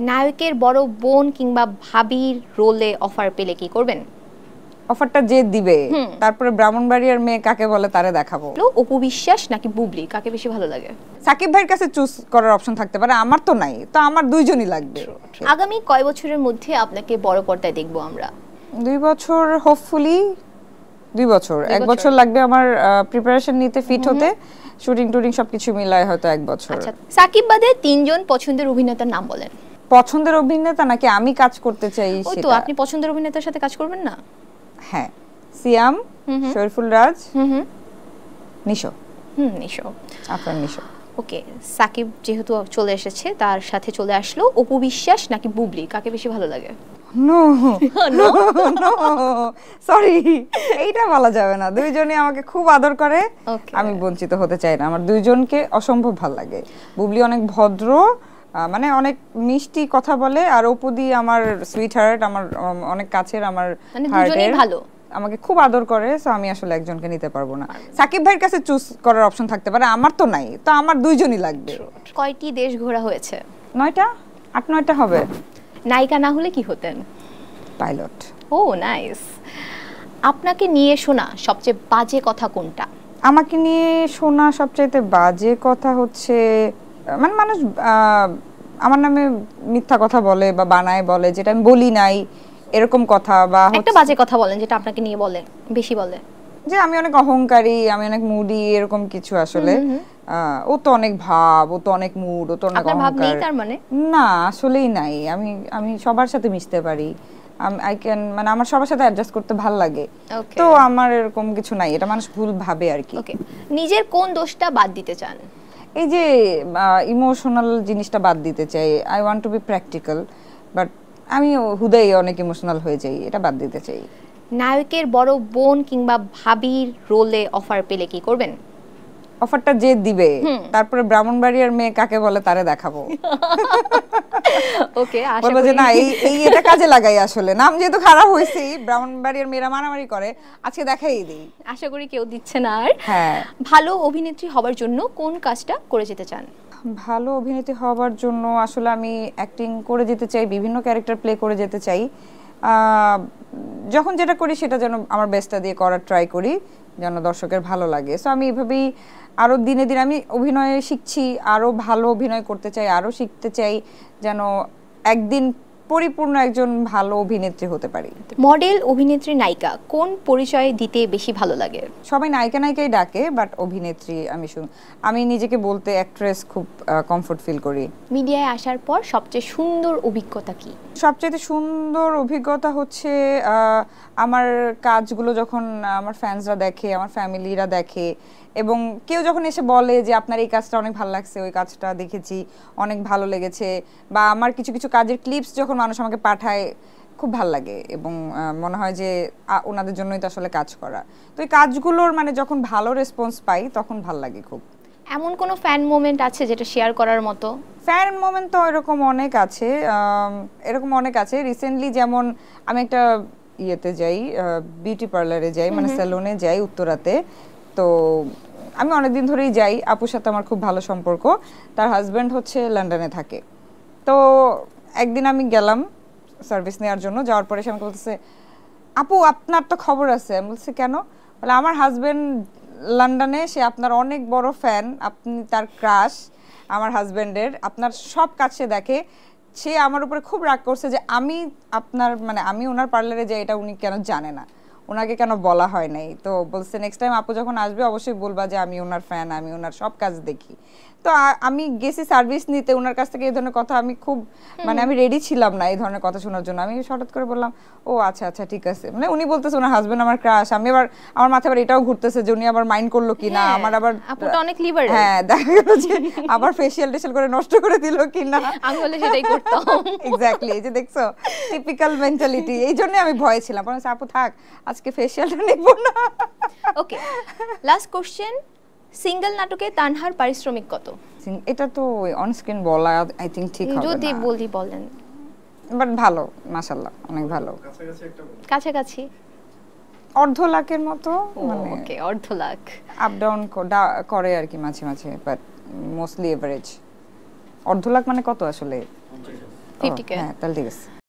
নায়কের বড় বোন কিংবা ভাবির রোলে অফার পেলে কি করবেন? অফারটা যে দিবে তারপরে ব্রাহ্মণবাড়িয়ার মেয়ে কাকে বলে তারে দেখাবো। অপু বিশ্বাস নাকি বুবলি, কাকে বেশি ভালো লাগে? সাকিব ভাইয়ের কাছে চুজ করার অপশন থাকতে পারে, আমার তো নাই, তো আমার দুইজনই লাগবে। আগামী কয় বছরের মধ্যে আপনাকে বড় পর্দায় দেখবো আমরা? 2 বছর, হোপফুলি 2 বছর। 1 বছর লাগবে আমার প্রিপারেশন নিতে, ফিট হতে, শুটিং টুটিং সবকিছু মিলায় হয়তো 1 বছর। আচ্ছা, সাকিব বাদে 3 জন পছন্দের অভিনেতার নাম বলেন। পছন্দের অভিনেতা নাকি আমি কাজ করতে চাই সেটা? ও তো আপনি পছন্দের অভিনেতার সাথে কাজ করবেন না? হ্যাঁ, সিয়াম, শরীফুল রাজ, নিশো। নিশো, আপনার নিশো। ওকে, সাকিব যেহেতু চলে এসেছে, তার সাথে চলে আসলো অপু বিশ্বাস নাকি বুবলি, কাকে বেশি ভালো লাগে? নো নো নো, সরি, এইটা বলা যাবে না। দুইজনই আমাকে খুব আদর করে, আমি বঞ্চিত হতে চাই না। আমার দুইজনকে অসম্ভব ভালো লাগে। বুবলি অনেক ভদ্র, মানে অনেক মিষ্টি কথা বলে, আর অপুদি আমার সুইট হার্ট, আমার অনেক কাছের, আমার দুজনেই ভালো, আমাকে খুব আদর করে। সো আমি আসলে একজনকে নিতে পারবো না। সাকিব ভাইয়ের কাছে চুজ করার অপশন থাকতে পারে, আমার তো নাই, তো আমার দুইজনই লাগবে। কয়টি দেশ ঘোরা হয়েছে? 9টা, 8-9টা হবে। নায়িকা না হলে কি হতেন? পাইলট। ও নাইস। আপনাকে নিয়ে শোনা সবচেয়ে বাজে কথা কোনটা? আমাকে নিয়ে শোনা সবচাইতে বাজে কথা হচ্ছে, মানে মানুষ আমার নামে মিথ্যা কথা বলে বা বানায় বলে, যেটা আমি বলি নাই, এরকম কথা। বা একটা বাজে কথা বলেন যেটা আপনাকে নিয়ে বলে, বেশি বলে, যে আমি অনেক অহংকারী, আমি অনেক মুডি, এরকম কিছু। আসলে ও তো অনেক ভাব, ও তো অনেক মুড, ও তো অনেক অহংকার। তার মানে না, আসলেই নাই। আমি সবার সাথে মিশতে পারি, আই ক্যান, মানে আমার সবার সাথে অ্যাডজাস্ট করতে ভালো লাগে, তো আমার এরকম কিছু নাই। এটা মানুষ ভুল ভাবে আর কি। ওকে, নিজের কোন দোষটা বাদ দিতে চান? এই যে ইমোশনাল জিনিসটা বাদ দিতে চাই। I want to B practical, but আমি হুদাই অনেক ইমোশনাল হয়ে যাই, এটা বাদ দিতে চাই। নায়কের বড় বোন কিংবা ভাবির রোলে অফার পেলে কি করবেন? অফারটা যে দিবে তারপরে ব্রাহ্মণবাড়িয়ার মেয়ে কাকে বলে তারে দেখাবো। ওকে, আশা বলবো যে না, এই এটা কাজে লাগাই। আসলে নাম যেহেতু খারাপ হয়েছে, ব্রাহ্মণবাড়িয়ার মেয়েরা মারামারি করে, আজকে দেখাই দিই। আশা করি কেউ দিচ্ছে না আর। হ্যাঁ, ভালো ভালো অভিনেত্রী হবার জন্য কোন কাজটা করে যেতে চান? ভালো অভিনেত্রী হবার জন্য আসলে আমি অ্যাক্টিং করে যেতে চাই, বিভিন্ন ক্যারেক্টার প্লে করে যেতে চাই। যখন যেটা করি সেটা যেন আমার বেস্টটা দিয়ে করার ট্রাই করি, যেন দর্শকের ভালো লাগে। সো আমি এভাবেই আরও দিনে দিনে আমি অভিনয়ে শিখছি, আরও ভালো অভিনয় করতে চাই, আরও শিখতে চাই, যেন একদিন পরিপূর্ণ একজন ভালো অভিনেত্রী হতে পারি। মডেল, অভিনেত্রী, নায়িকা কোন পরিচয় দিতে বেশি ভালো লাগে? সবাই নায়িকা নায়িকাই ডাকে, বাট অভিনেত্রী আমি নিজেকে বলতে অ্যাক্ট্রেস খুব কমফোর্ট ফিল করি। মিডিয়ায় আসার পর সবচেয়ে সুন্দর অভিজ্ঞতা কি? সবচেয়ে সুন্দর অভিজ্ঞতা হচ্ছে আমার কাজগুলো যখন আমার ফ্যান্সরা দেখে, আমার ফ্যামিলিরা দেখে, এবং কেউ যখন এসে বলে যে আপনার এই কাজটা অনেক ভালো লাগছে, ওই কাজটা দেখেছি, অনেক ভালো লেগেছে, বা আমার কিছু কিছু কাজের ক্লিপস যখন মানুষ আমাকে পাঠায়, খুব ভালো লাগে, এবং মনে হয় যে ওনাদের জন্যই তো আসলে কাজ করা। তো এই কাজগুলোর মানে যখন ভালো রেসপন্স পাই তখন ভালো লাগে খুব। এমন কোনো ফ্যান মোমেন্ট আছে যেটা শেয়ার করার মতো? ফ্যান মোমেন্ট তো এরকম অনেক আছে, রিসেন্টলি যেমন আমি একটা ইয়েতে যাই, বিউটি পার্লারে যাই, মানে স্যালুনে যাই উত্তরাতে। তো আমি অনেকদিন ধরেই যাই, আপুর সাথে আমার খুব ভালো সম্পর্ক, তার হাজব্যান্ড হচ্ছে লন্ডনে থাকে। তো একদিন আমি গেলাম সার্ভিস নেওয়ার জন্য, যাওয়ার পরে সে আমাকে বলতেছে, আপু আপনার তো খবর আছে। আমি বলছি কেন? বলে আমার হাজব্যান্ড লন্ডনে, সে আপনার অনেক বড় ফ্যান, আপনি তার ক্রাশ আমার হাজব্যান্ডের, আপনার সব কাজ সে দেখে। সে আমার উপরে খুব রাগ করছে যে আমি আমি ওনার পার্লারে যাই, এটা উনি কেন জানে না, ওনাকে কেন বলা হয় নাই। তো বলছে নেক্সট টাইম আপু যখন আসবে অবশ্যই বলবা যে আমি ওনার ফ্যান, আমি ওনার সব কাজ দেখি। তো আমি গেছি সার্ভিস নিতে, ওনার কাছ থেকে এই ধরনের কথা আমি খুব আমি রেডি ছিলাম না এই ধরনের কথা শোনার জন্য। আমি হঠাৎ করে বললাম ও আচ্ছা আচ্ছা ঠিক আছে, মানে উনি বলতেছে ওনার হাজবেন্ড আমার ক্রাশ। আমি আবার আমার মাথায় আবার এটাও ঘুরতেছে যে উনি আবার মাইন্ড করলো কিনা, আমার আবার আপুটা অনেক লিবারেল, হ্যাঁ দেখা গেল যে আবার ফেশিয়াল টেশিয়াল করে নষ্ট করে দিল কিনা, আমি বলে সেটাই করতাম। এক্স্যাক্টলি, এই যে দেখছো টিপিক্যাল মেন্টালিটি। এই জন্য আমি ভয়ে ছিলাম, বলছি আপু থাক আজকে ফেশিয়ালটা নেব না। ওকে, লাস্ট কোশ্চেন, সিঙ্গেল নাটকে তানহার পারিশ্রমিক কত? এটা তো অন স্ক্রিন বলা আই থিংক ঠিক হবে না, যদি বলেন। বাট ভালো, মাশাআল্লাহ অনেক ভালো, কাছাকাছি অর্ধ লাখের মতো, মানে ওকে অর্ধ লাখ, আপ ডাউন করে আর কি মাঝে মাঝে, বাট মোস্টলি এভারেজ। অর্ধ লাখ মানে কত আসলে? 50K হ্যাঁ তাহলে ঠিক আছে